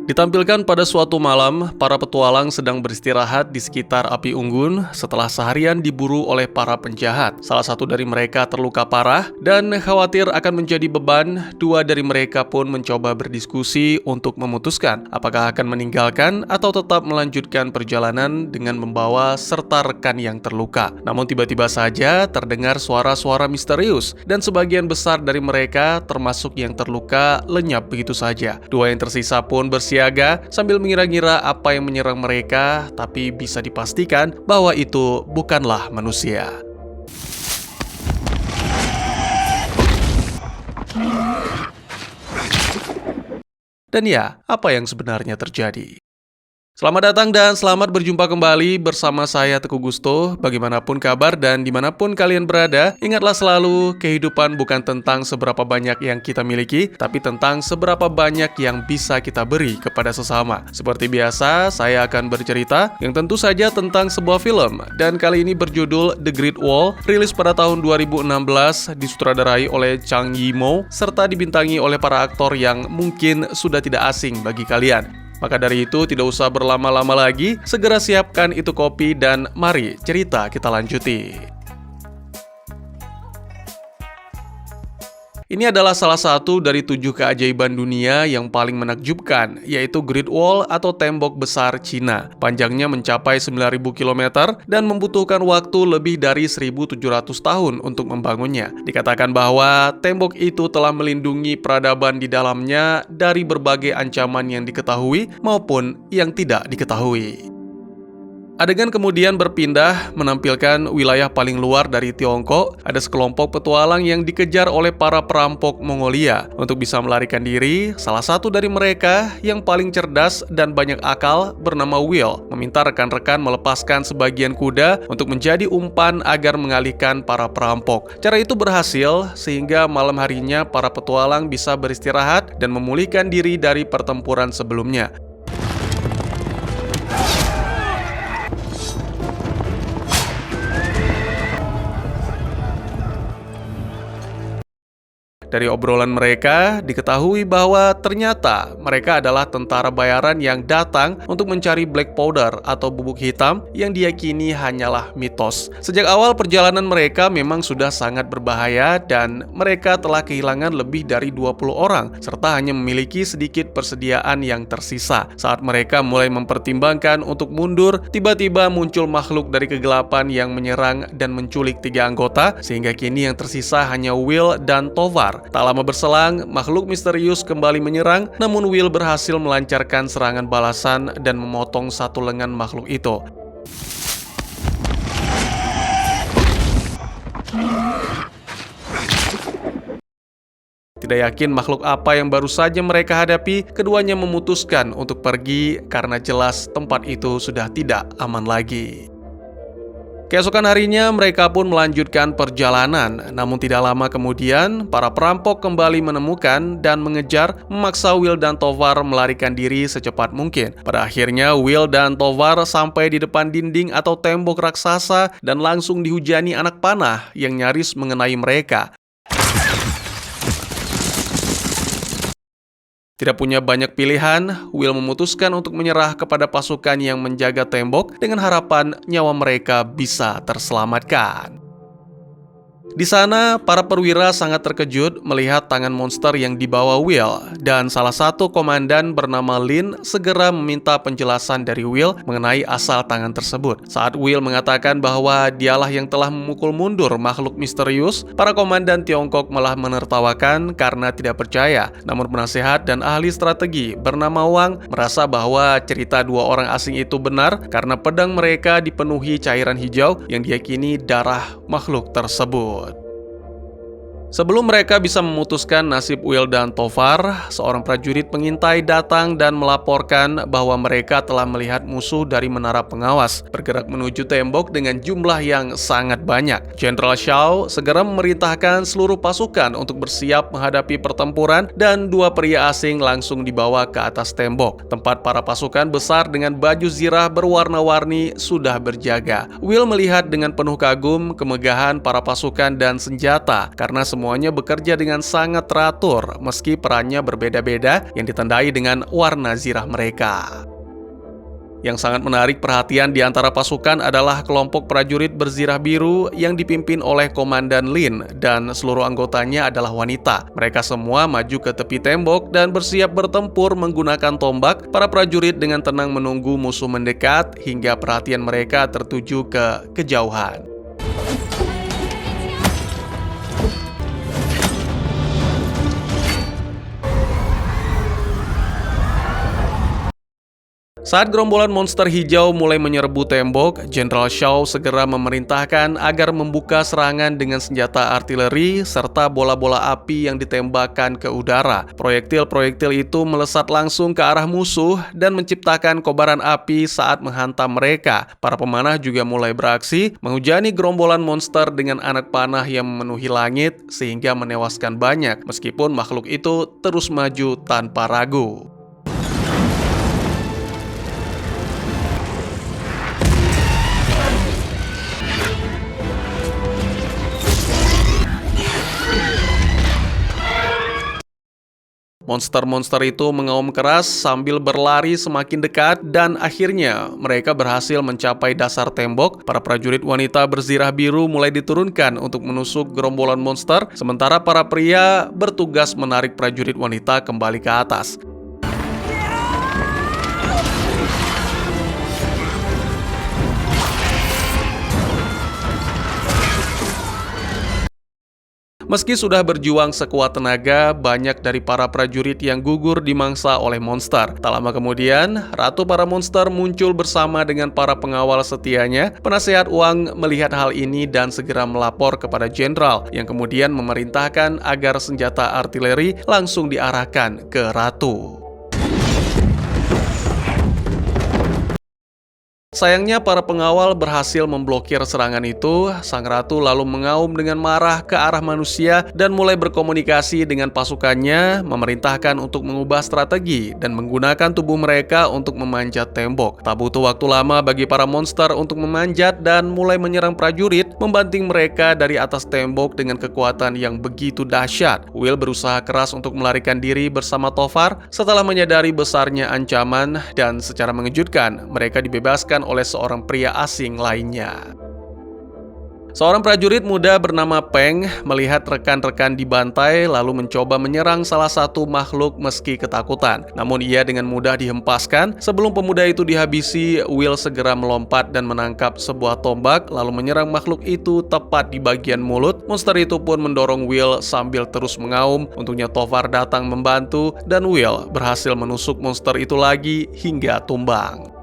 Ditampilkan pada suatu malam, para petualang sedang beristirahat di sekitar api unggun setelah seharian diburu oleh para penjahat. Salah satu dari mereka terluka parah dan khawatir akan menjadi beban. Dua dari mereka pun mencoba berdiskusi untuk memutuskan apakah akan meninggalkan atau tetap melanjutkan perjalanan dengan membawa serta rekan yang terluka. Namun tiba-tiba saja terdengar suara-suara misterius dan sebagian besar dari mereka termasuk yang terluka lenyap begitu saja. Dua yang tersisa pun bersiaga sambil mengira-ngira apa yang menyerang mereka, tapi bisa dipastikan bahwa itu bukanlah manusia. Dan ya, apa yang sebenarnya terjadi? Selamat datang dan selamat berjumpa kembali bersama saya Teguh Gusto. Bagaimanapun kabar dan dimanapun kalian berada, ingatlah selalu kehidupan bukan tentang seberapa banyak yang kita miliki, tapi tentang seberapa banyak yang bisa kita beri kepada sesama. Seperti biasa, saya akan bercerita yang tentu saja tentang sebuah film, dan kali ini berjudul The Great Wall, rilis pada tahun 2016, disutradarai oleh Zhang Yimou, serta dibintangi oleh para aktor yang mungkin sudah tidak asing bagi kalian. Maka dari itu tidak usah berlama-lama lagi, segera siapkan itu kopi dan mari cerita kita lanjuti. Ini adalah salah satu dari 7 keajaiban dunia yang paling menakjubkan, yaitu Great Wall atau Tembok Besar Cina. Panjangnya mencapai 9.000 km dan membutuhkan waktu lebih dari 1.700 tahun untuk membangunnya. Dikatakan bahwa tembok itu telah melindungi peradaban di dalamnya dari berbagai ancaman yang diketahui maupun yang tidak diketahui. Adegan kemudian berpindah menampilkan wilayah paling luar dari Tiongkok. Ada sekelompok petualang yang dikejar oleh para perampok Mongolia. Untuk bisa melarikan diri, salah satu dari mereka yang paling cerdas dan banyak akal bernama Will meminta rekan-rekan melepaskan sebagian kuda untuk menjadi umpan agar mengalihkan para perampok. Cara itu berhasil sehingga malam harinya para petualang bisa beristirahat dan memulihkan diri dari pertempuran sebelumnya. Dari obrolan mereka, diketahui bahwa ternyata mereka adalah tentara bayaran yang datang untuk mencari black powder atau bubuk hitam yang diyakini hanyalah mitos. Sejak awal perjalanan mereka memang sudah sangat berbahaya dan mereka telah kehilangan lebih dari 20 orang serta hanya memiliki sedikit persediaan yang tersisa. Saat mereka mulai mempertimbangkan untuk mundur, tiba-tiba muncul makhluk dari kegelapan yang menyerang dan menculik 3 anggota sehingga kini yang tersisa hanya Will dan Tovar. Tak lama berselang, makhluk misterius kembali menyerang, namun Will berhasil melancarkan serangan balasan dan memotong satu lengan makhluk itu. Tidak yakin makhluk apa yang baru saja mereka hadapi, keduanya memutuskan untuk pergi karena jelas tempat itu sudah tidak aman lagi. Keesokan harinya mereka pun melanjutkan perjalanan, namun tidak lama kemudian para perampok kembali menemukan dan mengejar, memaksa Will dan Tovar melarikan diri secepat mungkin. Pada akhirnya Will dan Tovar sampai di depan dinding atau tembok raksasa dan langsung dihujani anak panah yang nyaris mengenai mereka. Tidak punya banyak pilihan, Will memutuskan untuk menyerah kepada pasukan yang menjaga tembok dengan harapan nyawa mereka bisa terselamatkan. Di sana, para perwira sangat terkejut melihat tangan monster yang dibawa Will, dan salah satu komandan bernama Lin segera meminta penjelasan dari Will mengenai asal tangan tersebut. Saat Will mengatakan bahwa dialah yang telah memukul mundur makhluk misterius, para komandan Tiongkok malah menertawakan karena tidak percaya. Namun penasehat dan ahli strategi bernama Wang merasa bahwa cerita 2 orang asing itu benar karena pedang mereka dipenuhi cairan hijau yang diyakini darah makhluk tersebut. Sebelum mereka bisa memutuskan nasib Will dan Tovar, seorang prajurit pengintai datang dan melaporkan bahwa mereka telah melihat musuh dari menara pengawas bergerak menuju tembok dengan jumlah yang sangat banyak. Jenderal Shaw segera memerintahkan seluruh pasukan untuk bersiap menghadapi pertempuran dan 2 pria asing langsung dibawa ke atas tembok. Tempat para pasukan besar dengan baju zirah berwarna-warni sudah berjaga. Will melihat dengan penuh kagum kemegahan para pasukan dan senjata karena semuanya bekerja dengan sangat teratur meski perannya berbeda-beda yang ditandai dengan warna zirah mereka. Yang sangat menarik perhatian di antara pasukan adalah kelompok prajurit berzirah biru yang dipimpin oleh Komandan Lin dan seluruh anggotanya adalah wanita. Mereka semua maju ke tepi tembok dan bersiap bertempur menggunakan tombak. Para prajurit dengan tenang menunggu musuh mendekat hingga perhatian mereka tertuju ke kejauhan. Saat gerombolan monster hijau mulai menyerbu tembok, Jenderal Shaw segera memerintahkan agar membuka serangan dengan senjata artileri serta bola-bola api yang ditembakkan ke udara. Proyektil-proyektil itu melesat langsung ke arah musuh dan menciptakan kobaran api saat menghantam mereka. Para pemanah juga mulai beraksi, menghujani gerombolan monster dengan anak panah yang memenuhi langit sehingga menewaskan banyak, meskipun makhluk itu terus maju tanpa ragu. Monster-monster itu mengaum keras sambil berlari semakin dekat dan akhirnya mereka berhasil mencapai dasar tembok. Para prajurit wanita berzirah biru mulai diturunkan untuk menusuk gerombolan monster, sementara para pria bertugas menarik prajurit wanita kembali ke atas. Meski sudah berjuang sekuat tenaga, banyak dari para prajurit yang gugur dimangsa oleh monster. Tak lama kemudian, Ratu para monster muncul bersama dengan para pengawal setianya. Penasehat Wang melihat hal ini dan segera melapor kepada jenderal, yang kemudian memerintahkan agar senjata artileri langsung diarahkan ke Ratu. Sayangnya para pengawal berhasil memblokir serangan itu. Sang ratu lalu mengaum dengan marah ke arah manusia dan mulai berkomunikasi dengan pasukannya, memerintahkan untuk mengubah strategi dan menggunakan tubuh mereka untuk memanjat tembok. Tak butuh waktu lama bagi para monster untuk memanjat dan mulai menyerang prajurit, membanting mereka dari atas tembok dengan kekuatan yang begitu dahsyat. Will berusaha keras untuk melarikan diri bersama Tofar setelah menyadari besarnya ancaman, dan secara mengejutkan mereka dibebaskan oleh seorang pria asing lainnya. Seorang prajurit muda bernama Peng melihat rekan-rekan dibantai lalu mencoba menyerang salah satu makhluk meski ketakutan. Namun ia dengan mudah dihempaskan. Sebelum pemuda itu dihabisi, Will segera melompat dan menangkap sebuah tombak lalu menyerang makhluk itu tepat di bagian mulut. Monster itu pun mendorong Will sambil terus mengaum. Untungnya Tofar datang membantu dan Will berhasil menusuk monster itu lagi hingga tumbang.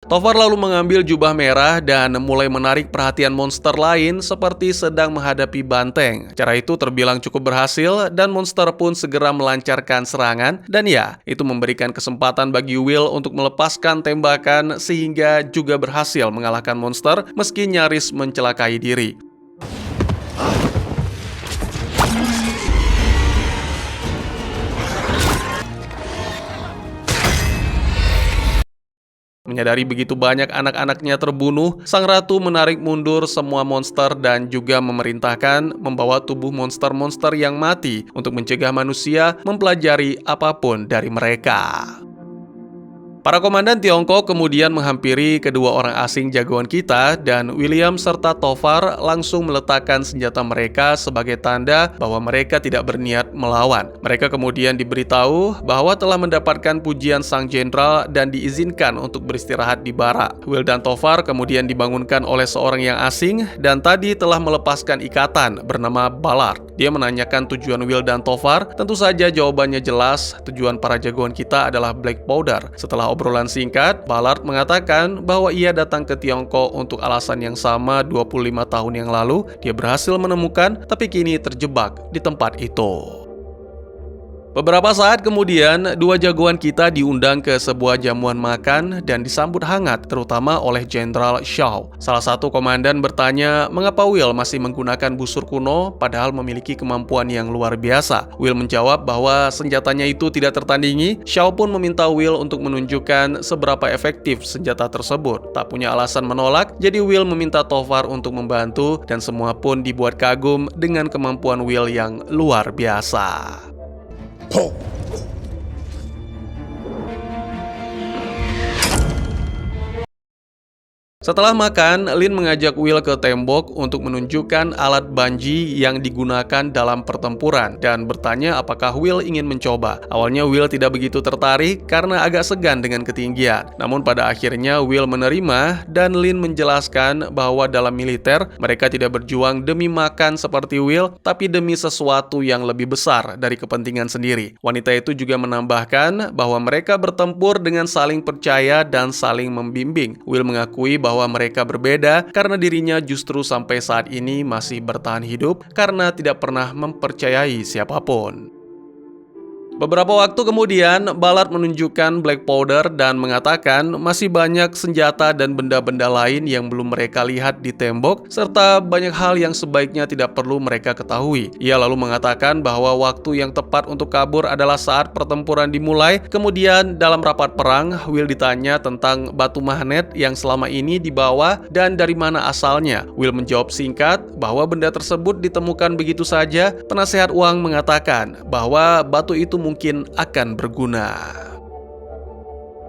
Tofar lalu mengambil jubah merah dan mulai menarik perhatian monster lain seperti sedang menghadapi banteng. Cara itu terbilang cukup berhasil dan monster pun segera melancarkan serangan, dan ya, itu memberikan kesempatan bagi Will untuk melepaskan tembakan sehingga juga berhasil mengalahkan monster meski nyaris mencelakai diri. Menyadari begitu banyak anak-anaknya terbunuh, sang ratu menarik mundur semua monster dan juga memerintahkan membawa tubuh monster-monster yang mati untuk mencegah manusia mempelajari apapun dari mereka. Para komandan Tiongkok kemudian menghampiri kedua orang asing jagoan kita, dan William serta Tofar langsung meletakkan senjata mereka sebagai tanda bahwa mereka tidak berniat melawan. Mereka kemudian diberitahu bahwa telah mendapatkan pujian sang jenderal dan diizinkan untuk beristirahat di barak. Will dan Tofar kemudian dibangunkan oleh seorang yang asing dan tadi telah melepaskan ikatan bernama Ballard. Dia menanyakan tujuan Will dan Tofar. Tentu saja jawabannya jelas, tujuan para jagoan kita adalah Black Powder. Setelah obrolan singkat, Ballard mengatakan bahwa ia datang ke Tiongkok untuk alasan yang sama 25 tahun yang lalu. Dia berhasil menemukan, tapi kini terjebak di tempat itu. Beberapa saat kemudian, dua jagoan kita diundang ke sebuah jamuan makan dan disambut hangat, terutama oleh Jenderal Shaw. Salah satu komandan bertanya mengapa Will masih menggunakan busur kuno padahal memiliki kemampuan yang luar biasa. Will menjawab bahwa senjatanya itu tidak tertandingi. Shaw pun meminta Will untuk menunjukkan seberapa efektif senjata tersebut. Tak punya alasan menolak, jadi Will meminta Tovar untuk membantu dan semua pun dibuat kagum dengan kemampuan Will yang luar biasa. Setelah makan, Lin mengajak Will ke tembok untuk menunjukkan alat banji yang digunakan dalam pertempuran dan bertanya apakah Will ingin mencoba. Awalnya Will tidak begitu tertarik karena agak segan dengan ketinggian. Namun pada akhirnya Will menerima dan Lin menjelaskan bahwa dalam militer mereka tidak berjuang demi makan seperti Will, tapi demi sesuatu yang lebih besar dari kepentingan sendiri. Wanita itu juga menambahkan bahwa mereka bertempur dengan saling percaya dan saling membimbing. Will mengakui bahwa mereka berbeda karena dirinya justru sampai saat ini masih bertahan hidup karena tidak pernah mempercayai siapapun. Beberapa waktu kemudian, Ballard menunjukkan Black Powder dan mengatakan masih banyak senjata dan benda-benda lain yang belum mereka lihat di tembok, serta banyak hal yang sebaiknya tidak perlu mereka ketahui. Ia lalu mengatakan bahwa waktu yang tepat untuk kabur adalah saat pertempuran dimulai. Kemudian, dalam rapat perang, Will ditanya tentang batu magnet yang selama ini dibawa dan dari mana asalnya. Will menjawab singkat bahwa benda tersebut ditemukan begitu saja. Penasehat Wang mengatakan bahwa batu itu mungkin akan berguna.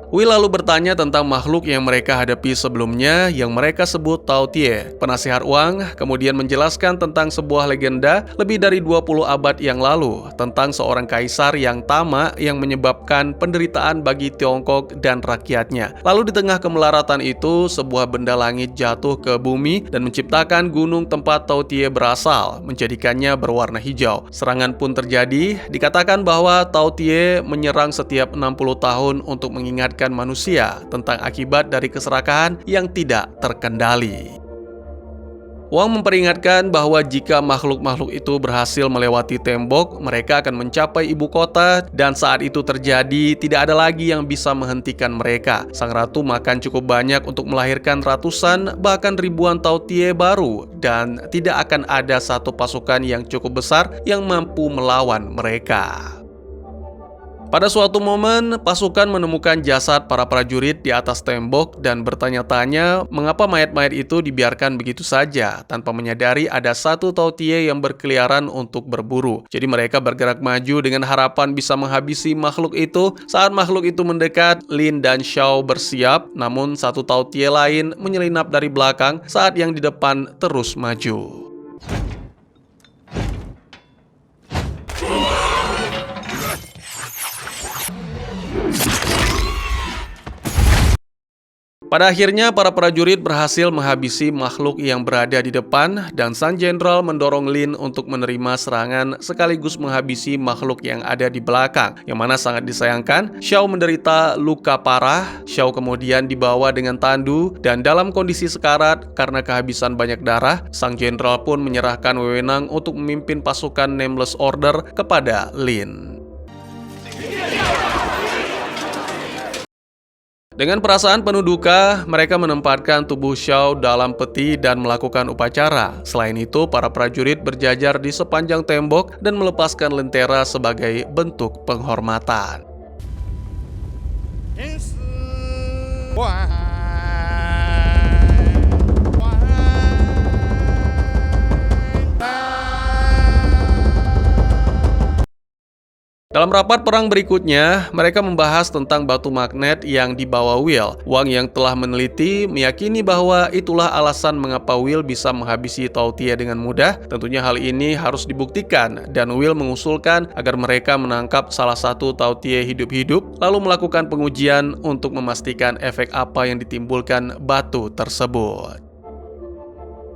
Will lalu bertanya tentang makhluk yang mereka hadapi sebelumnya yang mereka sebut Tao Tie. Penasehat Wang kemudian menjelaskan tentang sebuah legenda lebih dari 20 abad yang lalu tentang seorang kaisar yang tamak yang menyebabkan penderitaan bagi Tiongkok dan rakyatnya. Lalu di tengah kemelaratan itu, sebuah benda langit jatuh ke bumi dan menciptakan gunung tempat Tao Tie berasal, menjadikannya berwarna hijau. Serangan pun terjadi. Dikatakan bahwa Tao Tie menyerang setiap 60 tahun untuk mengingatkan manusia tentang akibat dari keserakahan yang tidak terkendali. Wang memperingatkan bahwa jika makhluk-makhluk itu berhasil melewati tembok, mereka akan mencapai ibu kota dan saat itu terjadi, tidak ada lagi yang bisa menghentikan mereka. Sang ratu makan cukup banyak untuk melahirkan ratusan bahkan ribuan Tao Tie baru dan tidak akan ada satu pasukan yang cukup besar yang mampu melawan mereka. Pada suatu momen, pasukan menemukan jasad para prajurit di atas tembok dan bertanya-tanya mengapa mayat-mayat itu dibiarkan begitu saja tanpa menyadari ada satu Tao Tie yang berkeliaran untuk berburu. Jadi mereka bergerak maju dengan harapan bisa menghabisi makhluk itu. Saat makhluk itu mendekat, Lin dan Shaw bersiap, namun satu Tao Tie lain menyelinap dari belakang saat yang di depan terus maju. Pada akhirnya, para prajurit berhasil menghabisi makhluk yang berada di depan dan sang jenderal mendorong Lin untuk menerima serangan sekaligus menghabisi makhluk yang ada di belakang, yang mana sangat disayangkan, Shaw menderita luka parah. Shaw kemudian dibawa dengan tandu dan dalam kondisi sekarat karena kehabisan banyak darah. Sang jenderal pun menyerahkan wewenang untuk memimpin pasukan Nameless Order kepada Lin. Dengan perasaan penuh duka, mereka menempatkan tubuh Shaw dalam peti dan melakukan upacara. Selain itu, para prajurit berjajar di sepanjang tembok dan melepaskan lentera sebagai bentuk penghormatan. Dalam rapat perang berikutnya, mereka membahas tentang batu magnet yang dibawa Will. Wang yang telah meneliti meyakini bahwa itulah alasan mengapa Will bisa menghabisi Tao Tie dengan mudah. Tentunya hal ini harus dibuktikan dan Will mengusulkan agar mereka menangkap salah satu Tao Tie hidup-hidup lalu melakukan pengujian untuk memastikan efek apa yang ditimbulkan batu tersebut.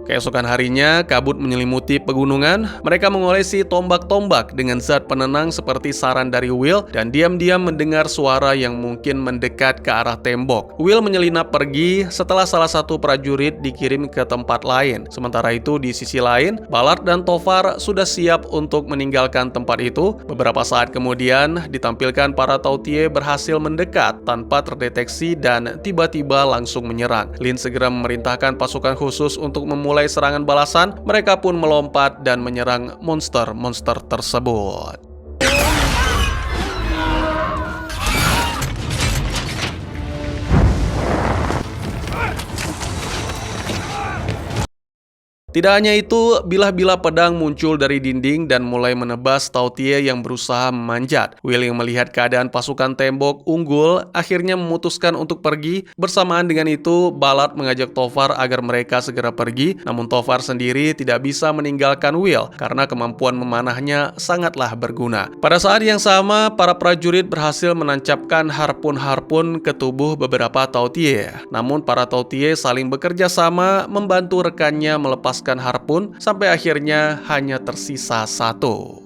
Keesokan harinya, kabut menyelimuti pegunungan. Mereka mengolesi tombak-tombak dengan zat penenang seperti saran dari Will dan diam-diam mendengar suara yang mungkin mendekat ke arah tembok. Will menyelinap pergi setelah salah satu prajurit dikirim ke tempat lain. Sementara itu, di sisi lain, Ballard dan Tovar sudah siap untuk meninggalkan tempat itu. Beberapa saat kemudian, ditampilkan para Tautier berhasil mendekat tanpa terdeteksi dan tiba-tiba langsung menyerang. Lin segera memerintahkan pasukan khusus untuk memulai serangan balasan. Mereka pun melompat dan menyerang monster-monster tersebut. Tidak hanya itu, bilah-bilah pedang muncul dari dinding dan mulai menebas Tautier yang berusaha memanjat. Will yang melihat keadaan pasukan tembok unggul akhirnya memutuskan untuk pergi. Bersamaan dengan itu, Ballard mengajak Tovar agar mereka segera pergi, namun Tovar sendiri tidak bisa meninggalkan Will karena kemampuan memanahnya sangatlah berguna. Pada saat yang sama, para prajurit berhasil menancapkan harpun-harpun ke tubuh beberapa Tautier. Namun para Tautier saling bekerja sama membantu rekannya melepaskan harpun sampai akhirnya hanya tersisa satu.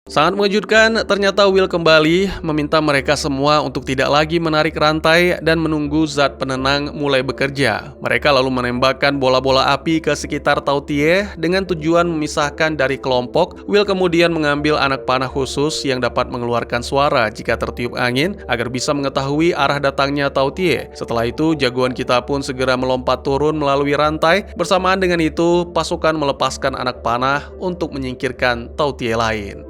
Sangat mengejutkan, ternyata Will kembali meminta mereka semua untuk tidak lagi menarik rantai dan menunggu zat penenang mulai bekerja. Mereka lalu menembakkan bola-bola api ke sekitar Tautier dengan tujuan memisahkan dari kelompok. Will kemudian mengambil anak panah khusus yang dapat mengeluarkan suara jika tertiup angin agar bisa mengetahui arah datangnya Tautier. Setelah itu, jagoan kita pun segera melompat turun melalui rantai. Bersamaan dengan itu, pasukan melepaskan anak panah untuk menyingkirkan Tautier lain.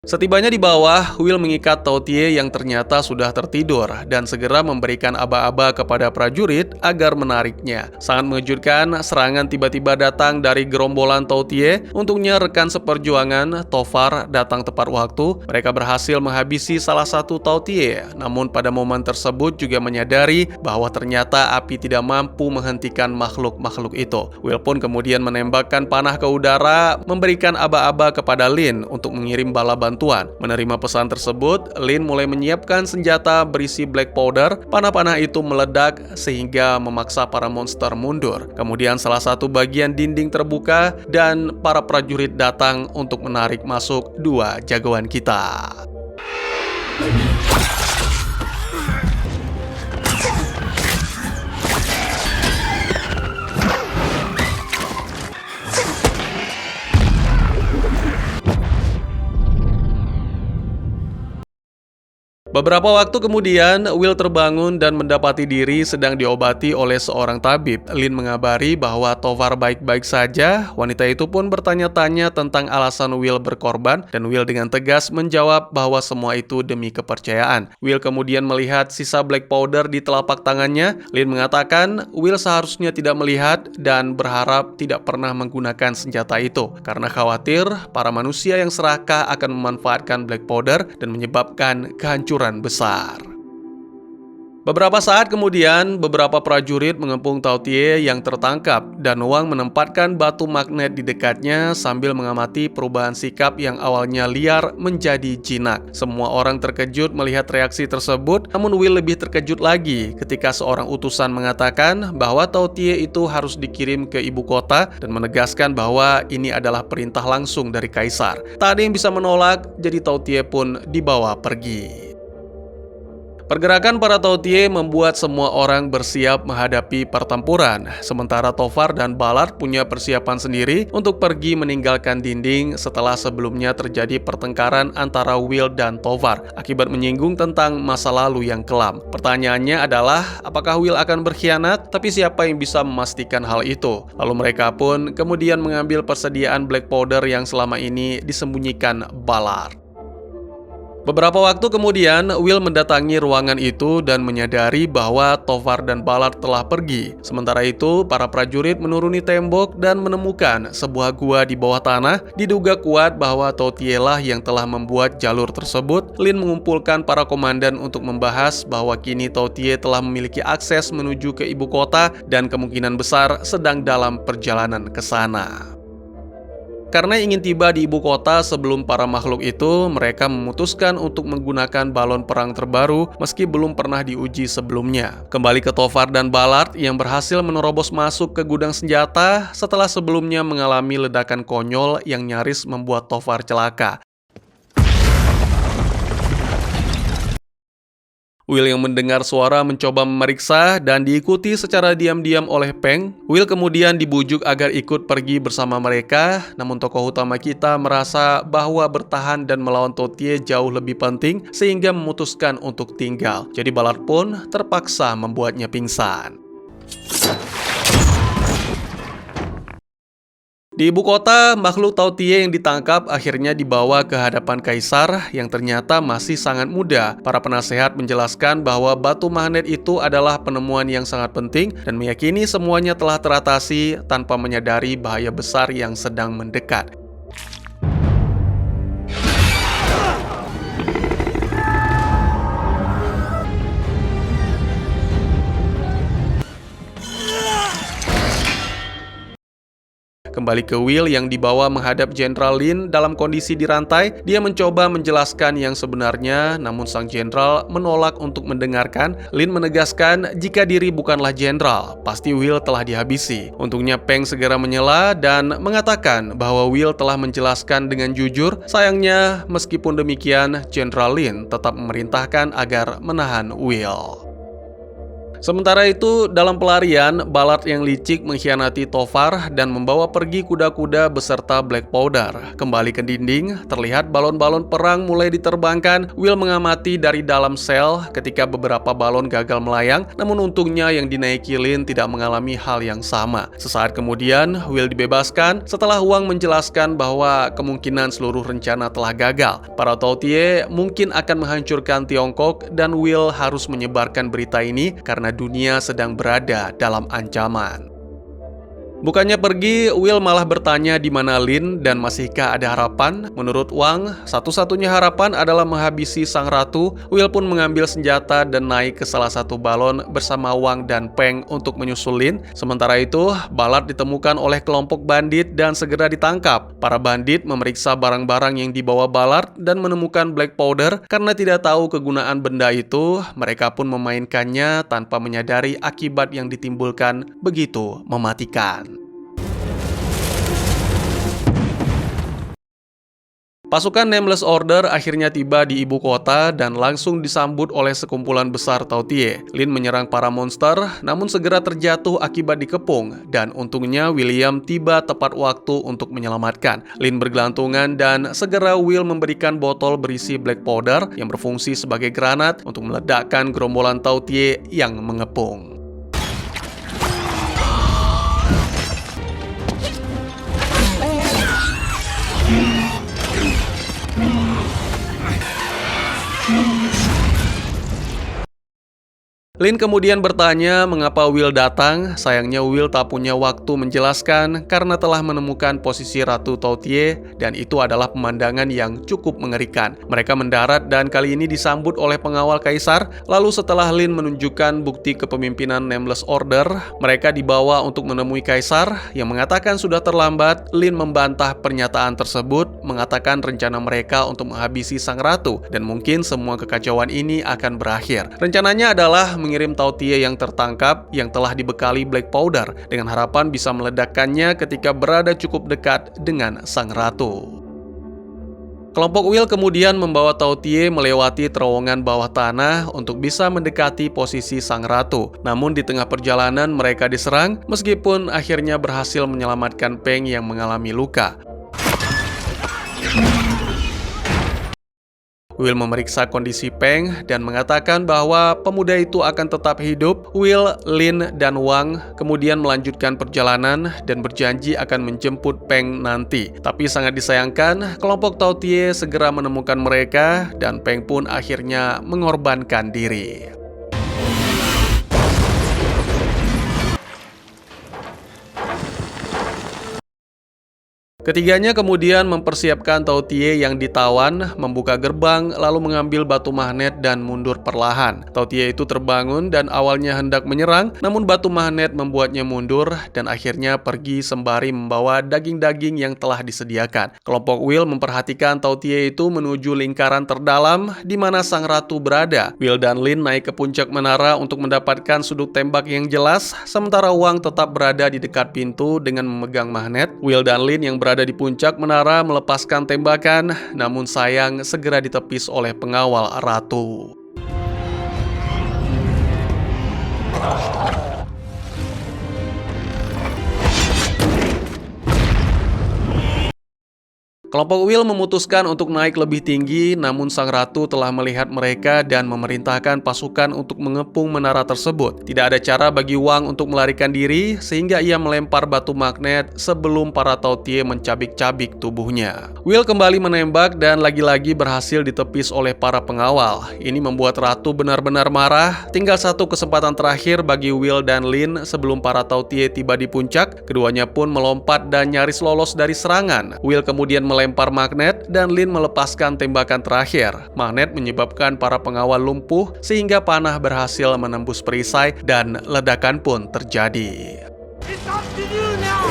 Setibanya di bawah, Will mengikat Tautier yang ternyata sudah tertidur dan segera memberikan aba-aba kepada prajurit agar menariknya. Sangat mengejutkan, serangan tiba-tiba datang dari gerombolan Tautier. Untungnya rekan seperjuangan, Tovar, datang tepat waktu. Mereka berhasil menghabisi salah satu Tautier. Namun pada momen tersebut juga menyadari bahwa ternyata api tidak mampu menghentikan makhluk-makhluk itu. Will pun kemudian menembakkan panah ke udara, memberikan aba-aba kepada Lin untuk mengirim bala bantuan. Menerima pesan tersebut, Lin mulai menyiapkan senjata berisi black powder. Panah-panah itu meledak sehingga memaksa para monster mundur. Kemudian salah satu bagian dinding terbuka dan para prajurit datang untuk menarik masuk dua jagoan kita. Beberapa waktu kemudian, Will terbangun dan mendapati diri sedang diobati oleh seorang tabib. Lin mengabari bahwa Tovar baik-baik saja. Wanita itu pun bertanya-tanya tentang alasan Will berkorban, dan Will dengan tegas menjawab bahwa semua itu demi kepercayaan. Will kemudian melihat sisa black powder di telapak tangannya. Lin mengatakan Will seharusnya tidak melihat dan berharap tidak pernah menggunakan senjata itu, karena khawatir para manusia yang serakah akan memanfaatkan black powder dan menyebabkan kehancuran besar. Beberapa saat kemudian, beberapa prajurit mengepung Tautier yang tertangkap, dan Wang menempatkan batu magnet di dekatnya sambil mengamati perubahan sikap yang awalnya liar menjadi jinak. Semua orang terkejut melihat reaksi tersebut, namun Will lebih terkejut lagi ketika seorang utusan mengatakan bahwa Tautier itu harus dikirim ke ibu kota dan menegaskan bahwa ini adalah perintah langsung dari kaisar. Tak ada yang bisa menolak, jadi Tautier pun dibawa pergi. Pergerakan para Tautier membuat semua orang bersiap menghadapi pertempuran. Sementara Tovar dan Ballard punya persiapan sendiri untuk pergi meninggalkan dinding setelah sebelumnya terjadi pertengkaran antara Will dan Tovar akibat menyinggung tentang masa lalu yang kelam. Pertanyaannya adalah, apakah Will akan berkhianat? Tapi siapa yang bisa memastikan hal itu? Lalu mereka pun kemudian mengambil persediaan black powder yang selama ini disembunyikan Ballard. Beberapa waktu kemudian, Will mendatangi ruangan itu dan menyadari bahwa Tovar dan Ballard telah pergi. Sementara itu, para prajurit menuruni tembok dan menemukan sebuah gua di bawah tanah. Diduga kuat bahwa Tautier lah yang telah membuat jalur tersebut. Lin mengumpulkan para komandan untuk membahas bahwa kini Tautier telah memiliki akses menuju ke ibu kota dan kemungkinan besar sedang dalam perjalanan ke sana. Karena ingin tiba di ibu kota sebelum para makhluk itu, mereka memutuskan untuk menggunakan balon perang terbaru meski belum pernah diuji sebelumnya. Kembali ke Tovar dan Ballard yang berhasil menerobos masuk ke gudang senjata setelah sebelumnya mengalami ledakan konyol yang nyaris membuat Tovar celaka. Will yang mendengar suara mencoba memeriksa dan diikuti secara diam-diam oleh Peng. Will kemudian dibujuk agar ikut pergi bersama mereka, namun tokoh utama kita merasa bahwa bertahan dan melawan Tautier jauh lebih penting sehingga memutuskan untuk tinggal. Jadi Ballard pun terpaksa membuatnya pingsan. Di ibu kota, makhluk Tautier yang ditangkap akhirnya dibawa ke hadapan kaisar yang ternyata masih sangat muda. Para penasehat menjelaskan bahwa batu magnet itu adalah penemuan yang sangat penting dan meyakini semuanya telah teratasi tanpa menyadari bahaya besar yang sedang mendekat. Kembali ke Will yang dibawa menghadap Jenderal Lin dalam kondisi dirantai, dia mencoba menjelaskan yang sebenarnya, namun sang jenderal menolak untuk mendengarkan. Lin menegaskan jika diri bukanlah jenderal, pasti Will telah dihabisi. Untungnya Peng segera menyela dan mengatakan bahwa Will telah menjelaskan dengan jujur. Sayangnya, meskipun demikian, Jenderal Lin tetap memerintahkan agar menahan Will. Sementara itu, dalam pelarian, Ballard yang licik mengkhianati Tovar dan membawa pergi kuda-kuda beserta Black Powder. Kembali ke dinding, terlihat balon-balon perang mulai diterbangkan. Will mengamati dari dalam sel ketika beberapa balon gagal melayang, namun untungnya yang dinaiki Lin tidak mengalami hal yang sama. Sesaat kemudian, Will dibebaskan setelah Wang menjelaskan bahwa kemungkinan seluruh rencana telah gagal. Para Tautier mungkin akan menghancurkan Tiongkok dan Will harus menyebarkan berita ini karena dunia sedang berada dalam ancaman. Bukannya pergi, Will malah bertanya di mana Lin dan masihkah ada harapan. Menurut Wang, satu-satunya harapan adalah menghabisi sang ratu. Will pun mengambil senjata dan naik ke salah satu balon bersama Wang dan Peng untuk menyusul Lin. Sementara itu, Ballard ditemukan oleh kelompok bandit dan segera ditangkap. Para bandit memeriksa barang-barang yang dibawa Ballard dan menemukan Black Powder. Karena tidak tahu kegunaan benda itu, mereka pun memainkannya tanpa menyadari akibat yang ditimbulkan begitu mematikan. Pasukan Nameless Order akhirnya tiba di ibu kota dan langsung disambut oleh sekumpulan besar Tautier. Lin menyerang para monster, namun segera terjatuh akibat dikepung, dan untungnya William tiba tepat waktu untuk menyelamatkan. Lin bergelantungan dan segera Will memberikan botol berisi Black Powder yang berfungsi sebagai granat untuk meledakkan gerombolan Tautier yang mengepung. Lin kemudian bertanya mengapa Will datang. Sayangnya Will tak punya waktu menjelaskan karena telah menemukan posisi Ratu Tautier dan itu adalah pemandangan yang cukup mengerikan. Mereka mendarat dan kali ini disambut oleh pengawal kaisar. Lalu setelah Lin menunjukkan bukti kepemimpinan Nameless Order, mereka dibawa untuk menemui kaisar yang mengatakan sudah terlambat. Lin membantah pernyataan tersebut, mengatakan rencana mereka untuk menghabisi sang ratu dan mungkin semua kekacauan ini akan berakhir. Rencananya adalah mengirim Tautier yang tertangkap yang telah dibekali Black Powder dengan harapan bisa meledakkannya ketika berada cukup dekat dengan sang ratu. Kelompok Will kemudian membawa Tautier melewati terowongan bawah tanah untuk bisa mendekati posisi sang ratu. Namun di tengah perjalanan mereka diserang meskipun akhirnya berhasil menyelamatkan Peng yang mengalami luka. Will memeriksa kondisi Peng dan mengatakan bahwa pemuda itu akan tetap hidup. Will, Lin, dan Wang kemudian melanjutkan perjalanan dan berjanji akan menjemput Peng nanti. Tapi sangat disayangkan, kelompok Tao Tie segera menemukan mereka dan Peng pun akhirnya mengorbankan diri. Ketiganya kemudian mempersiapkan Tao Tie yang ditawan, membuka gerbang, lalu mengambil batu magnet dan mundur perlahan. Tao Tie itu terbangun dan awalnya hendak menyerang, namun batu magnet membuatnya mundur dan akhirnya pergi sembari membawa daging-daging yang telah disediakan. Kelompok Will memperhatikan Tao Tie itu menuju lingkaran terdalam di mana sang ratu berada. Will dan Lin naik ke puncak menara untuk mendapatkan sudut tembak yang jelas, sementara Wang tetap berada di dekat pintu dengan memegang magnet. Will dan Lin yang berada di puncak menara melepaskan tembakan, namun sayang segera ditepis oleh pengawal ratu. Kelompok Will memutuskan untuk naik lebih tinggi, namun sang ratu telah melihat mereka dan memerintahkan pasukan untuk mengepung menara tersebut. Tidak ada cara bagi Wang untuk melarikan diri, sehingga ia melempar batu magnet sebelum para Tao Tie mencabik-cabik tubuhnya. Will kembali menembak dan lagi-lagi berhasil ditepis oleh para pengawal. Ini membuat ratu benar-benar marah. Tinggal satu kesempatan terakhir bagi Will dan Lin sebelum para Tao Tie tiba di puncak. Keduanya pun melompat dan nyaris lolos dari serangan. Will kemudian melempar magnet dan Lin melepaskan tembakan terakhir. Magnet menyebabkan para pengawal lumpuh sehingga panah berhasil menembus perisai dan ledakan pun terjadi. It's up to you now!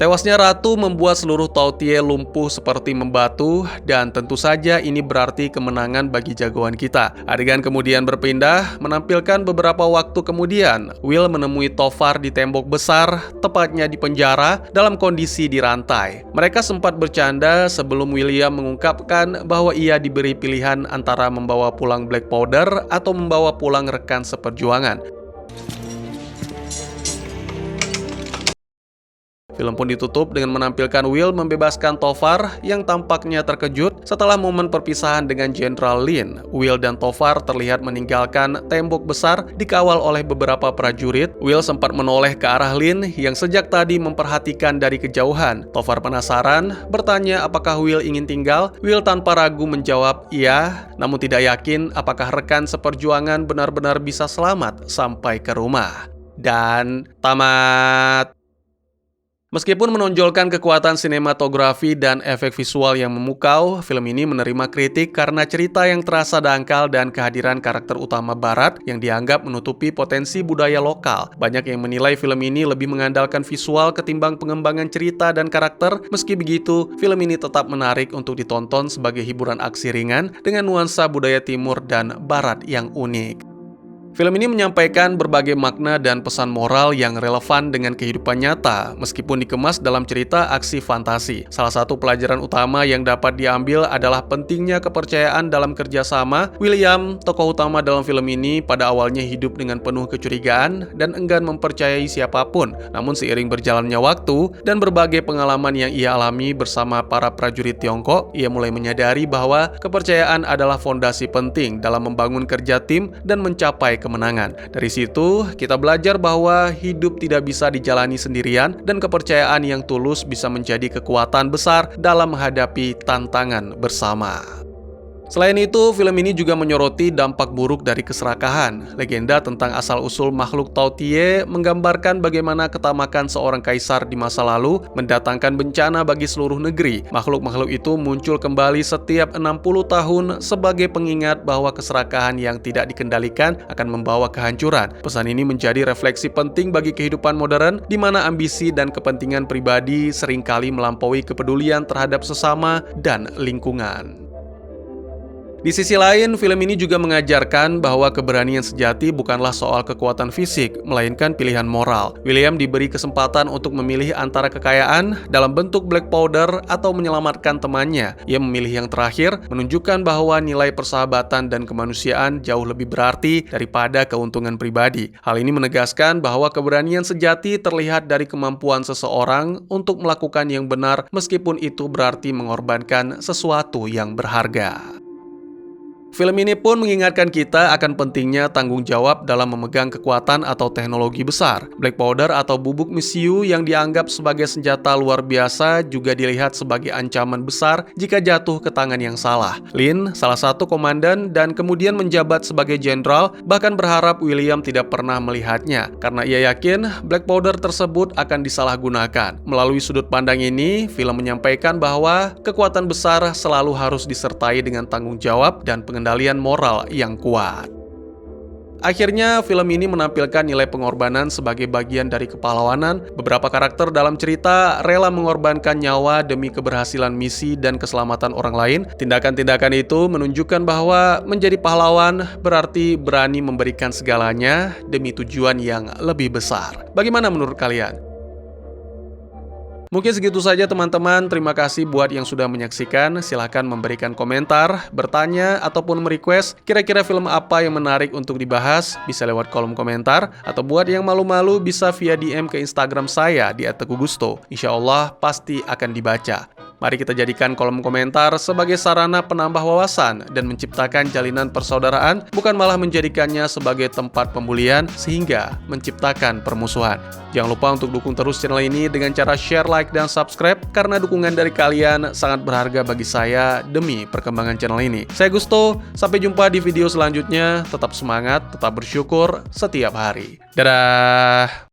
Tewasnya ratu membuat seluruh Tao Tie lumpuh seperti membatu, dan tentu saja ini berarti kemenangan bagi jagoan kita. Adegan kemudian berpindah, menampilkan beberapa waktu kemudian, Will menemui Tofar di tembok besar, tepatnya di penjara, dalam kondisi dirantai. Mereka sempat bercanda sebelum William mengungkapkan bahwa ia diberi pilihan antara membawa pulang Black Powder atau membawa pulang rekan seperjuangan. Film pun ditutup dengan menampilkan Will membebaskan Tofar yang tampaknya terkejut setelah momen perpisahan dengan Jenderal Lin. Will dan Tofar terlihat meninggalkan tembok besar dikawal oleh beberapa prajurit. Will sempat menoleh ke arah Lin yang sejak tadi memperhatikan dari kejauhan. Tofar penasaran, bertanya apakah Will ingin tinggal. Will tanpa ragu menjawab iya, namun tidak yakin apakah rekan seperjuangan benar-benar bisa selamat sampai ke rumah. Dan tamat. Meskipun menonjolkan kekuatan sinematografi dan efek visual yang memukau, film ini menerima kritik karena cerita yang terasa dangkal dan kehadiran karakter utama barat yang dianggap menutupi potensi budaya lokal. Banyak yang menilai film ini lebih mengandalkan visual ketimbang pengembangan cerita dan karakter. Meski begitu, film ini tetap menarik untuk ditonton sebagai hiburan aksi ringan dengan nuansa budaya timur dan barat yang unik. Film ini menyampaikan berbagai makna dan pesan moral yang relevan dengan kehidupan nyata, meskipun dikemas dalam cerita aksi fantasi. Salah satu pelajaran utama yang dapat diambil adalah pentingnya kepercayaan dalam kerjasama. William, tokoh utama dalam film ini, pada awalnya hidup dengan penuh kecurigaan dan enggan mempercayai siapapun. Namun seiring berjalannya waktu dan berbagai pengalaman yang ia alami bersama para prajurit Tiongkok, ia mulai menyadari bahwa kepercayaan adalah fondasi penting dalam membangun kerja tim dan mencapai kemenangan. Dari situ, kita belajar bahwa hidup tidak bisa dijalani sendirian dan kepercayaan yang tulus bisa menjadi kekuatan besar dalam menghadapi tantangan bersama. Selain itu, film ini juga menyoroti dampak buruk dari keserakahan. Legenda tentang asal-usul makhluk Tao Tie menggambarkan bagaimana ketamakan seorang kaisar di masa lalu mendatangkan bencana bagi seluruh negeri. Makhluk-makhluk itu muncul kembali setiap 60 tahun sebagai pengingat bahwa keserakahan yang tidak dikendalikan akan membawa kehancuran. Pesan ini menjadi refleksi penting bagi kehidupan modern, di mana ambisi dan kepentingan pribadi seringkali melampaui kepedulian terhadap sesama dan lingkungan. Di sisi lain, film ini juga mengajarkan bahwa keberanian sejati bukanlah soal kekuatan fisik, melainkan pilihan moral. William diberi kesempatan untuk memilih antara kekayaan dalam bentuk black powder atau menyelamatkan temannya. Ia memilih yang terakhir, menunjukkan bahwa nilai persahabatan dan kemanusiaan jauh lebih berarti daripada keuntungan pribadi. Hal ini menegaskan bahwa keberanian sejati terlihat dari kemampuan seseorang untuk melakukan yang benar meskipun itu berarti mengorbankan sesuatu yang berharga. Film ini pun mengingatkan kita akan pentingnya tanggung jawab dalam memegang kekuatan atau teknologi besar. Black powder atau bubuk misiu yang dianggap sebagai senjata luar biasa juga dilihat sebagai ancaman besar jika jatuh ke tangan yang salah. Lin, salah satu komandan dan kemudian menjabat sebagai jenderal, bahkan berharap William tidak pernah melihatnya karena ia yakin black powder tersebut akan disalahgunakan. Melalui sudut pandang ini, film menyampaikan bahwa kekuatan besar selalu harus disertai dengan tanggung jawab dan pengendalian moral yang kuat. Akhirnya, film ini menampilkan nilai pengorbanan sebagai bagian dari kepahlawanan. Beberapa karakter dalam cerita rela mengorbankan nyawa demi keberhasilan misi dan keselamatan orang lain. Tindakan-tindakan itu menunjukkan bahwa menjadi pahlawan berarti berani memberikan segalanya demi tujuan yang lebih besar. Bagaimana menurut kalian? Mungkin segitu saja teman-teman, terima kasih buat yang sudah menyaksikan. Silahkan memberikan komentar, bertanya, ataupun merequest kira-kira film apa yang menarik untuk dibahas, bisa lewat kolom komentar, atau buat yang malu-malu bisa via DM ke Instagram saya di @teguhgusto. Insya Allah pasti akan dibaca. Mari kita jadikan kolom komentar sebagai sarana penambah wawasan dan menciptakan jalinan persaudaraan, bukan malah menjadikannya sebagai tempat pembulian sehingga menciptakan permusuhan. Jangan lupa untuk dukung terus channel ini dengan cara share, like, dan subscribe, karena dukungan dari kalian sangat berharga bagi saya demi perkembangan channel ini. Saya Gusto, sampai jumpa di video selanjutnya. Tetap semangat, tetap bersyukur setiap hari. Dadah!